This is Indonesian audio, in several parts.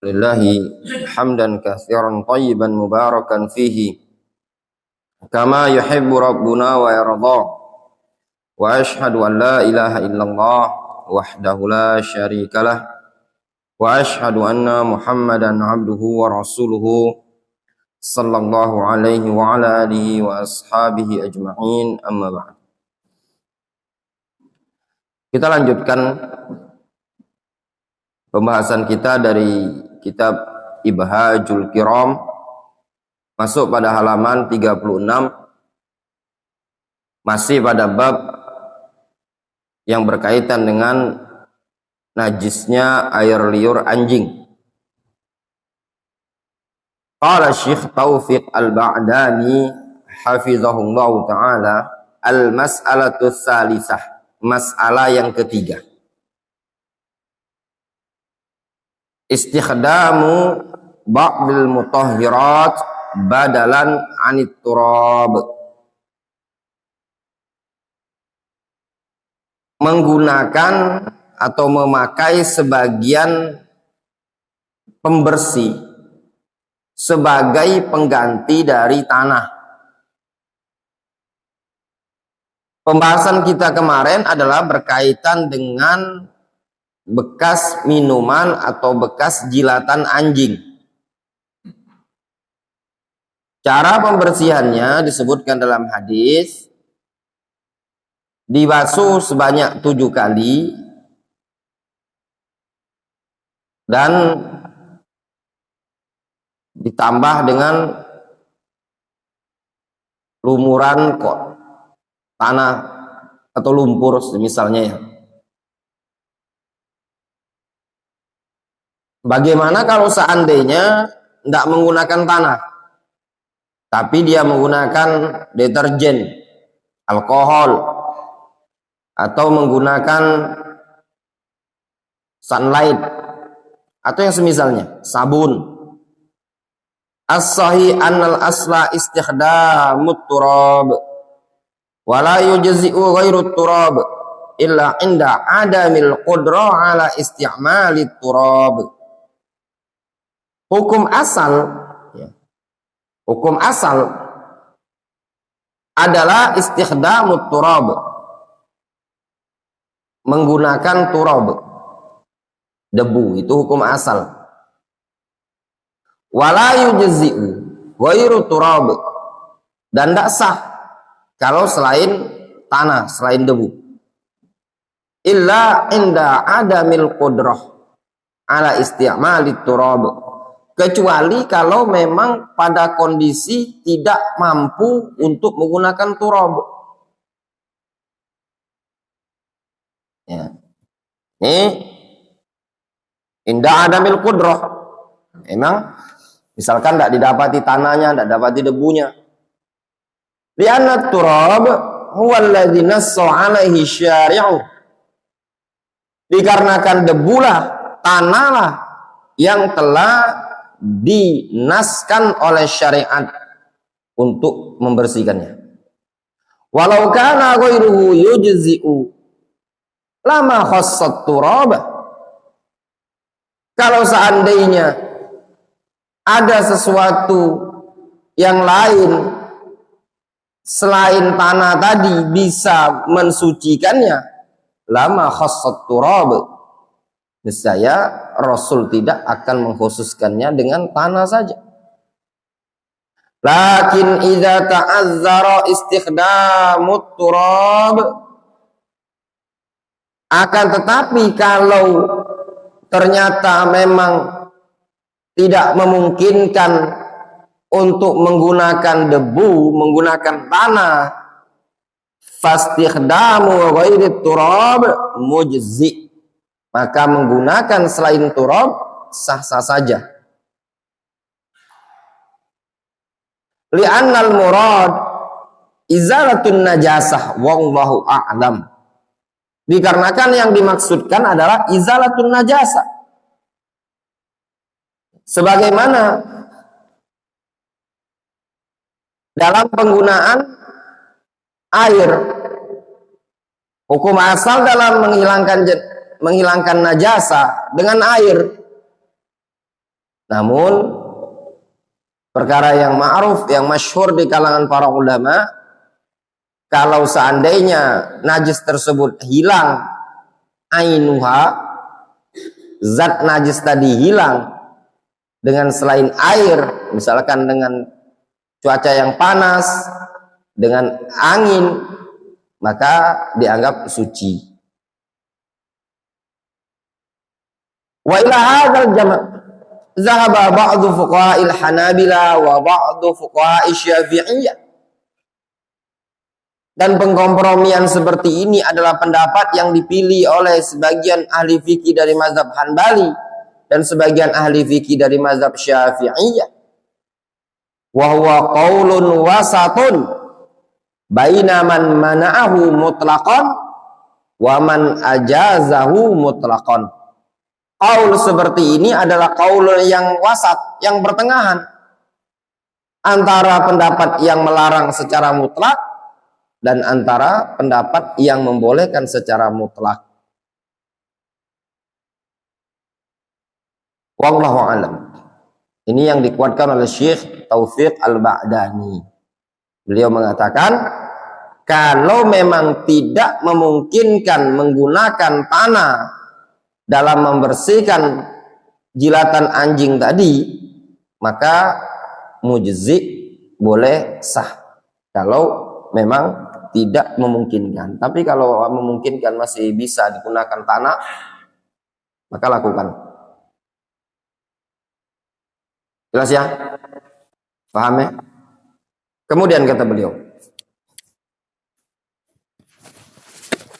Lillahi hamdan katsiran thayyiban mubarakan fihi kama yuhibbu rabbuna wa yarda wa ashhadu an la ilaha illallah wahdahu la syarikalah wa ashhadu anna muhammadan abduhu wa rasuluhu sallallahu alaihi wa ala alihi wa ashabihi ajma'in amma ba'd. Kita lanjutkan pembahasan kita dari kitab Ibhajul Kiram, masuk pada halaman 36, masih pada bab yang berkaitan dengan najisnya air liur anjing. Qala Syekh Taufiq Al-Ba'dani hafizahullahu ta'ala, al-mas'alatu tsalisah, masalah yang ketiga, istikhdamu ba'dil mutahhirat badalan anit turab, menggunakan atau memakai sebagian pembersih sebagai pengganti dari tanah. Pembahasan kita kemarin adalah berkaitan dengan bekas minuman atau bekas jilatan anjing. Cara pembersihannya disebutkan dalam hadis, dibasuh sebanyak 7 kali dan ditambah dengan lumuran tanah atau lumpur misalnya ya. Bagaimana kalau seandainya tidak menggunakan tanah, tapi dia menggunakan deterjen, alkohol, atau menggunakan sunlight, atau yang semisalnya, sabun. As-sahih annal asla istikhdamut turab, wala yujzi'u ghairu turab illa inda adamil qudrah ala isti'malit turab. Hukum asal adalah istikhdamut turab, menggunakan turab, debu, itu hukum asal. Wala yujzi'u ghairu turab, dan tidak sah kalau selain tanah, selain debu, illa inda adamil qudrah ala isti'malit turab, kecuali kalau memang pada kondisi tidak mampu untuk menggunakan turab. Ya. Ini indah adamil qudrah, memang misalkan tidak didapati tanahnya, tidak didapati debunya. Lianna turab huwa alladhi nassa alaihi syari'u, dikarenakan debulah, tanahlah yang telah dinaskan oleh syariat untuk membersihkannya. Walau kana ghairuhu yujzi'u lama khassat turab, kalau seandainya ada sesuatu yang lain selain tanah tadi bisa mensucikannya, lama khassat turab, niscaya Rasul tidak akan mengkhususkannya dengan tanah saja. Lakin idza ta'azzara istikhdamut turab, akan tetapi kalau ternyata memang tidak memungkinkan untuk menggunakan debu, menggunakan tanah, fastikhdamu ghairi turab mujzi, maka menggunakan selain turab sah-sah saja. Li'annal murad izalatun najasah wallahu a'lam, dikarenakan yang dimaksudkan adalah izalatun najasah, sebagaimana dalam penggunaan air, hukum asal dalam menghilangkan najasa dengan air Namun perkara yang ma'ruf, yang masyhur di kalangan para ulama, kalau seandainya najis tersebut hilang ainuha, zat najis tadi hilang dengan selain air, misalkan dengan cuaca yang panas, dengan angin, maka dianggap suci. Wa ila hadzal jama' zahaba ba'du fuqaha'il Hanabila wa ba'du fuqaha'ish Syafi'iyah. Dan pengkompromian seperti ini adalah pendapat yang dipilih oleh sebagian ahli fikih dari mazhab Hanbali dan sebagian ahli fikih dari mazhab Syafi'iyah. Wa huwa qaulun wasatun baina man mana'ahu mutlaqan wa man ajazahu mutlaqan. Qaul seperti ini adalah qaul yang wasat, yang pertengahan antara pendapat yang melarang secara mutlak dan antara pendapat yang membolehkan secara mutlak. Wallahu a'lam. Ini yang dikuatkan oleh Syekh Taufiq Al-Ba'dani. Beliau mengatakan, kalau memang tidak memungkinkan menggunakan tanah dalam membersihkan jilatan anjing tadi, maka mujzi boleh sah. Kalau memang tidak memungkinkan. Tapi kalau memungkinkan masih bisa digunakan tanah, maka lakukan. Jelas ya? Paham ya? Kemudian kata beliau,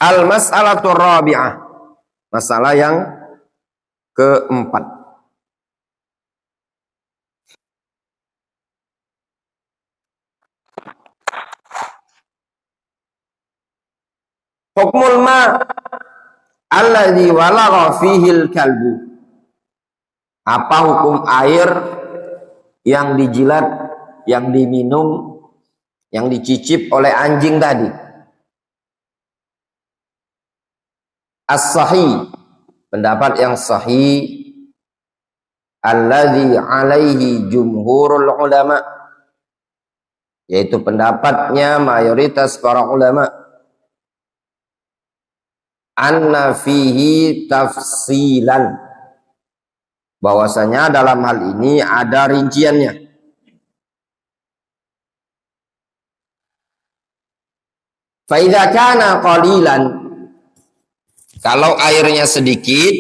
al-mas'alatur rabi'ah, masalah yang keempat. Hukmul ma alladhi walagha fihil kalbu. Apa hukum air yang dijilat, yang diminum, yang dicicip oleh anjing tadi? As-sahih, pendapat yang sahih, alladhi alaihi jumhurul ulama, yaitu pendapatnya mayoritas para ulama, anna fihi tafsilan, bahwasanya dalam hal ini ada rinciannya. Fa idza kana qalilan, kalau airnya sedikit,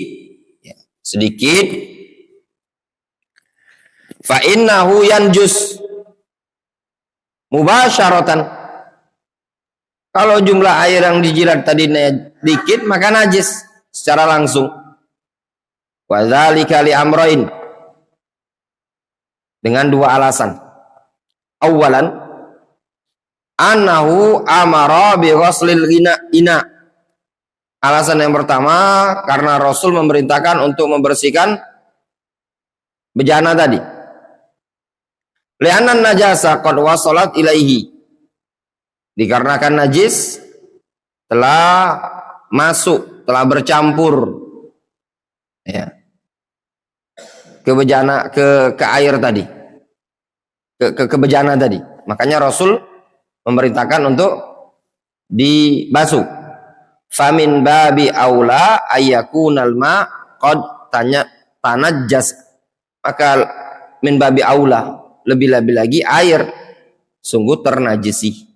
fa innahu yanjus mubasyaratan. Kalau jumlah air yang dijilat tadi dikit, maka najis secara langsung. Wa dzalika li amrayn, dengan dua alasan. Awalan, annahu amara bi ghuslil ina. Alasan yang pertama, karena Rasul memerintahkan untuk membersihkan bejana tadi. Li'anna najasa qad wasalat ilaihi, dikarenakan najis telah masuk, telah bercampur ya ke bejana, ke air tadi, ke bejana tadi. Makanya Rasul memerintahkan untuk dibasuh. Famin babi aula ayyakunal ma qad tanajjas. Maka min babi aula, lebih-lebih lagi air sungguh ternajisi.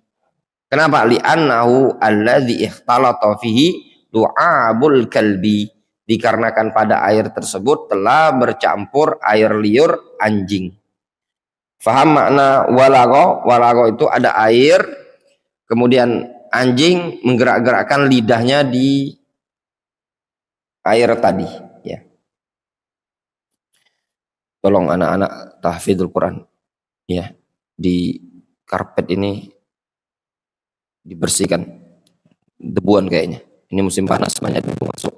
Kenapa? Li'annahu alladzi ikhtalata fihi du'abul kalbi, dikarenakan pada air tersebut telah bercampur air liur anjing. Faham makna walago? Walago itu ada air, kemudian anjing menggerak-gerakkan lidahnya di air tadi ya. Tolong anak-anak tahfidzul Quran ya, di karpet ini dibersihkan, debuan kayaknya. Ini musim panas, banyak debu masuk.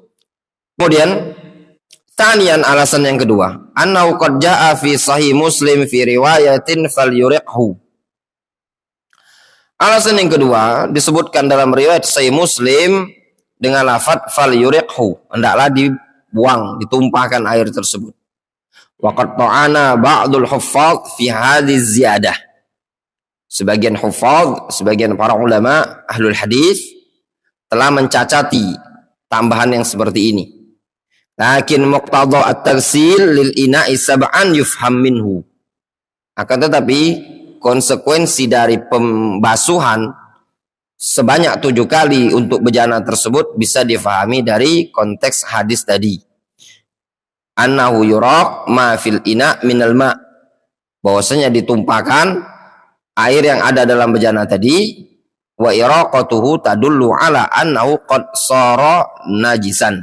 Kemudian tanian, alasan yang kedua, annahu qad jaa fi sahih Muslim fi riwayatin falyuriqhu. Alasan yang kedua disebutkan dalam riwayat sahih Muslim dengan lafaz falyuriqhu, hendaklah dibuang, ditumpahkan air tersebut. Waqad ta'ana ba'dul huffaz fi hadhihi ziyadah. Sebagian huffaz, sebagian para ulama ahlul hadis telah mencacati tambahan yang seperti ini. Lakin muqtadha at-taghsil lil ina'i sab'an yufham minhu. Akan tetapi konsekuensi dari pembasuhan sebanyak 7 kali untuk bejana tersebut bisa difahami dari konteks hadis tadi. Annahu yuraq ma fil ina minal ma, bahwasanya ditumpahkan air yang ada dalam bejana tadi, wa iraqatuhu tadullu ala annahu qad sara najisan.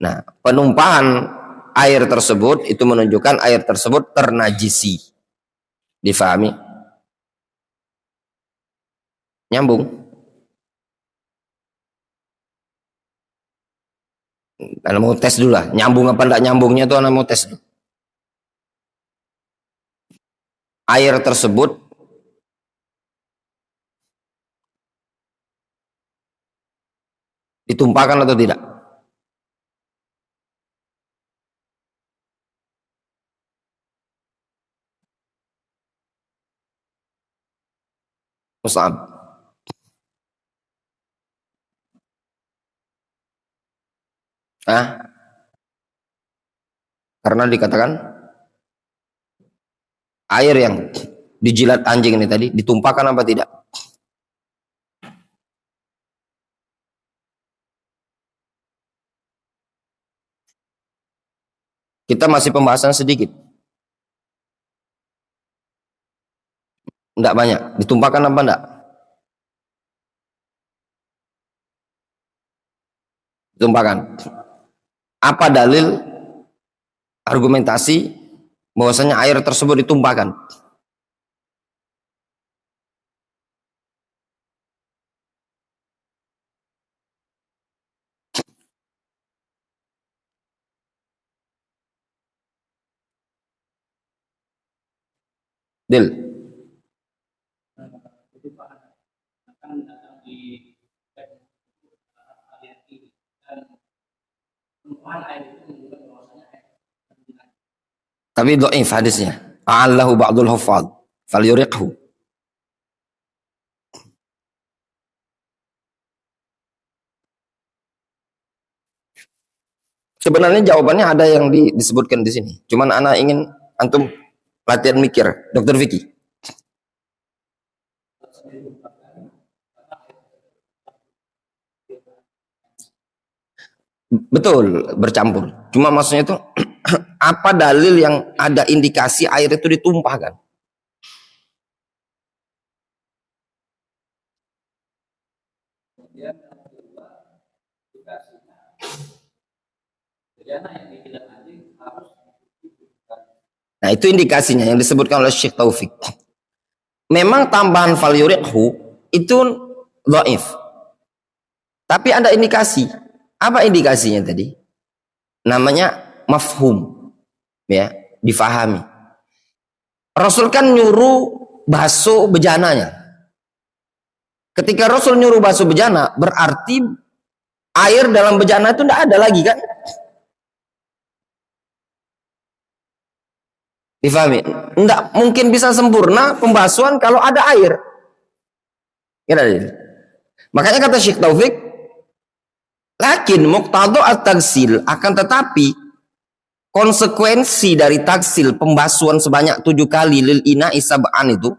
Nah, penumpahan air tersebut itu menunjukkan air tersebut ternajisi. Difahami? Nyambung? Anda mau tes dulu lah, nyambung apa enggak nyambungnya tuh Anda mau tes dulu. Air tersebut ditumpahkan atau tidak? Mus'ab. Karena dikatakan air yang dijilat anjing ini tadi ditumpahkan apa tidak? Kita masih pembahasan sedikit. Enggak banyak. Ditumpahkan apa enggak? Ditumpahkan. Apa dalil argumentasi bahwasanya air tersebut ditumpahkan? Dil. Tapi dhaif hadisnya. Allahu ba'dul huffaz falyuriqhu. Sebenarnya jawabannya ada yang disebutkan di sini. Cuman ana ingin antum latihan mikir, Dokter Vicky. Betul, bercampur. Cuma maksudnya itu apa dalil yang ada indikasi air itu ditumpahkan? Nah, itu indikasinya yang disebutkan oleh Syekh Taufik. Memang tambahan falyuriqhu itu dhaif. Tapi ada indikasi. Apa indikasinya tadi? Namanya mafhum. Ya, difahami. Rasul kan nyuruh basuh bejananya. Ketika Rasul nyuruh basuh bejana, berarti air dalam bejana itu tidak ada lagi kan? Difahami? Tidak mungkin bisa sempurna pembasuhan kalau ada air. Makanya kata Syekh Taufik, lakin muqtadha at-taghsil, akan tetapi konsekuensi dari taksil pembasuhan sebanyak 7 kali lil ina'i sab'an itu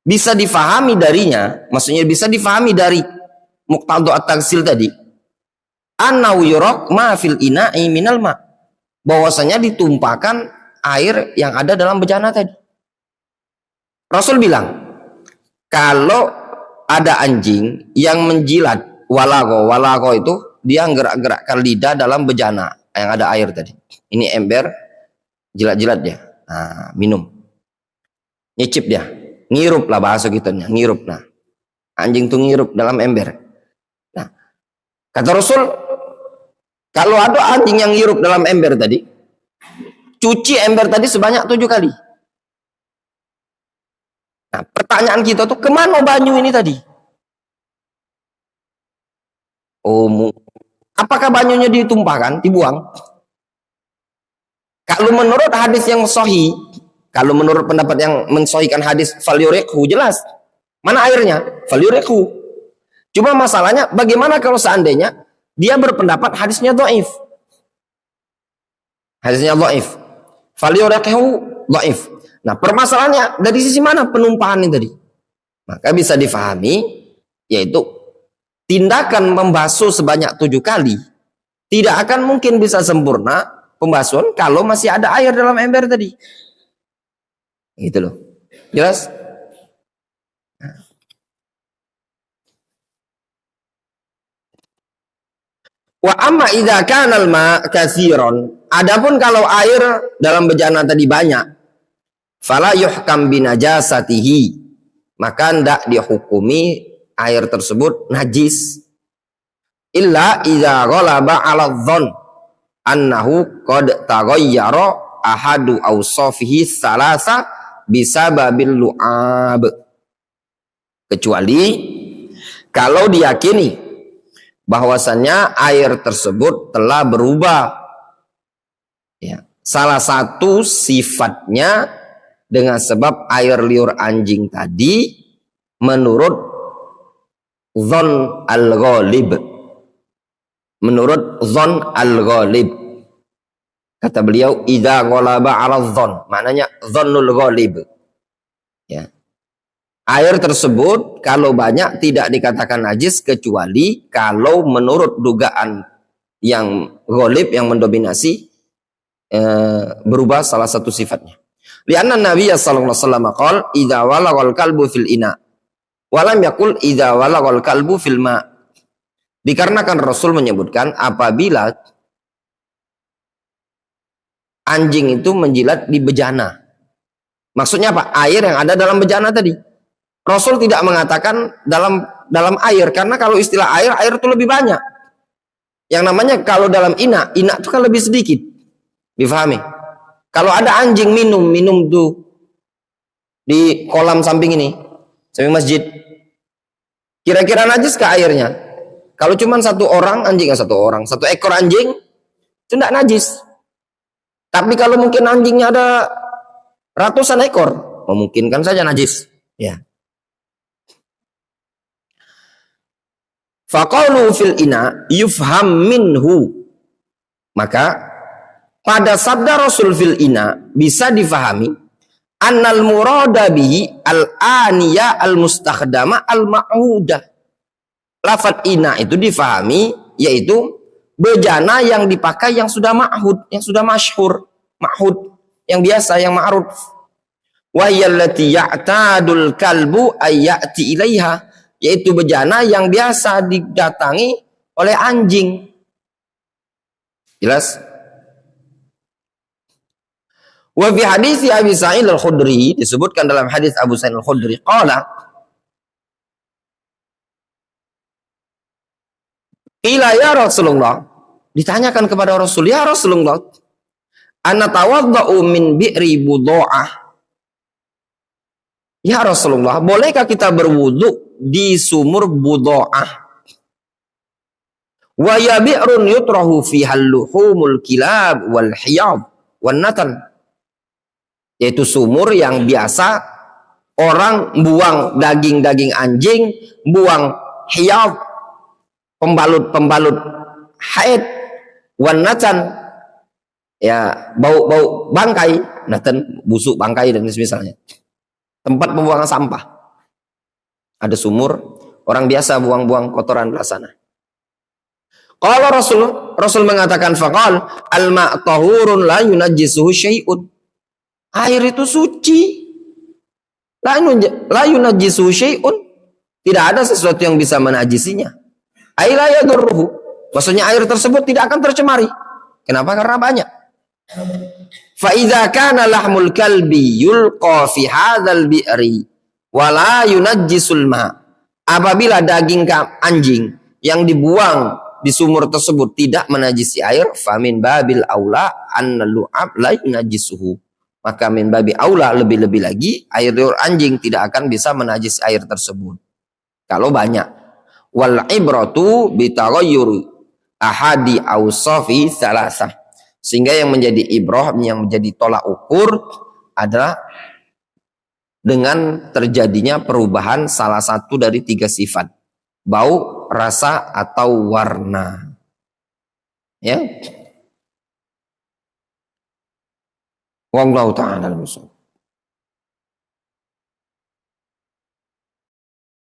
bisa difahami darinya, maksudnya bisa difahami dari muqtadha at-taghsil tadi, annahu yuraq ma fil ina'i minal ma, bahwasanya ditumpahkan air yang ada dalam bejana tadi. Rasul bilang, kalau ada anjing yang menjilat walago itu dia gerak-gerakkan lidah dalam bejana yang ada air tadi. Ini ember, jilat-jilat dia. Nah, minum. Nyicip dia. Ngirup lah bahasa kitanya, ngirup. Nah, anjing tuh ngirup dalam ember. Nah, kata Rasul, kalau ada anjing yang ngirup dalam ember tadi, cuci ember tadi sebanyak 7 kali. Nah, pertanyaan kita tuh, kemana banyu ini tadi? Oh, apakah banyunya ditumpahkan, dibuang? Kalau menurut hadis yang sahih, kalau menurut pendapat yang mensahihkan hadis falyuriqhu, jelas. Mana airnya? Falyuriqhu. Cuma masalahnya bagaimana kalau seandainya dia berpendapat hadisnya dhaif? Hadisnya dhaif. Falyuriqhu dhaif. Nah, permasalahannya dari sisi mana penumpahannya tadi? Maka bisa difahami, yaitu tindakan membasuh sebanyak 7 kali tidak akan mungkin bisa sempurna pembasuhan kalau masih ada air dalam ember tadi. Gitu loh. Jelas? Wa amma idza kana al-ma' katsiran. Adapun kalau air dalam bejana tadi banyak, fala yuhkam binajasatihi. Maka hendak dihukumi air tersebut najis. Illa idza ghalaba 'ala dhon annahu qad taghayyara ahadu awsafihi salasa bisababil lu'ab. Kecuali kalau diyakini bahwasannya air tersebut telah berubah, ya, salah satu sifatnya dengan sebab air liur anjing tadi menurut dhon al-ghalib. Menurut dhon al-ghalib, kata beliau idza ghalaba 'ala dhon, maknanya dhonnul ghalib, ya. Air tersebut kalau banyak tidak dikatakan najis kecuali kalau menurut dugaan yang ghalib, yang mendominasi, berubah salah satu sifatnya. Lianna Nabi sallallahu alaihi wasallam qala idza walagal kalbu fil ina walam yaqul idza walagal kalbu fil ma. Dikarenakan Rasul menyebutkan apabila anjing itu menjilat di bejana. Maksudnya apa? Air yang ada dalam bejana tadi. Rasul tidak mengatakan dalam air, karena kalau istilah air itu lebih banyak. Yang namanya kalau dalam ina itu kan lebih sedikit. Difahami? Kalau ada anjing minum tuh di kolam samping ini, samping masjid, kira-kira najis ke airnya? Kalau cuma satu ekor anjing, itu tidak najis. Tapi kalau mungkin anjingnya ada ratusan ekor, memungkinkan saja najis. Ya. Faqalu fil ina yufham minhu. Maka pada sabda Rasul fil ina bisa difahami annal murada bihi al-aniya al-mustakhdama al-ma'hudah. Lafaz ina itu difahami yaitu bejana yang dipakai yang sudah ma'hud, yang sudah masyhur, ma'hud, yang biasa, yang ma'ruf. Wa yallati ya'tadul kalbu ay ya'ti ilaiha, yaitu bejana yang biasa didatangi oleh anjing. Jelas? Wa fi hadis Abi Sa'id Al-Khudri, disebutkan dalam hadis Abu Sa'id Al-Khudri, qala qila ya Rasulullah, ditanyakan kepada Rasul, ya Rasulullah, ana tawadda'u min bi'ri budha'ah. Ya Rasulullah, bolehkah kita berwudu di sumur budha'ah? Wa ya bi'run yutrahu fiha luhumul kilab wal hiyab wan natan. Yaitu sumur yang biasa orang buang daging-daging anjing, buang hiyab, pembalut haid, wan natan, ya, bau bangkai, natan, busuk bangkai dan semisalnya. Tempat pembuangan sampah. Ada sumur, orang biasa buang-buang kotoran di sana. Kalau Rasul mengatakan faqal al-ma' tahurun la yunajjisuhu syai'un. Air itu suci. La yunajjisuhu syai'un. Tidak ada sesuatu yang bisa menajisinya. Ai la yadurruhu. Maksudnya air tersebut tidak akan tercemari. Kenapa? Karena banyak. Fa idza kana lahmul kalbi yulqa fi hadzal bi'ri wa la yunajjisul ma. Apabila daging anjing yang dibuang di sumur tersebut tidak menajisi air, famin babil aula an lu'ab la yunajjisuhu. Maka min babi aula, lebih-lebih lagi air liur anjing tidak akan bisa menajisi air tersebut kalau banyak. Wal ibratu bi taghayyur ahadi awsafi salasah. Sehingga yang menjadi ibrah, yang menjadi tolak ukur adalah dengan terjadinya perubahan salah satu dari 3 sifat. Bau, rasa, atau warna. Ya. Wallahu ta'ala al-musawwab.